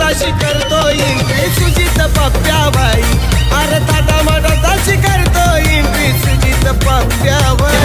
मनाताशी करतो एंट्री सुजित पप्प्याबाई. अरे थाटा माटाताशी करतो एंट्री सुजित पप्प्याबाई.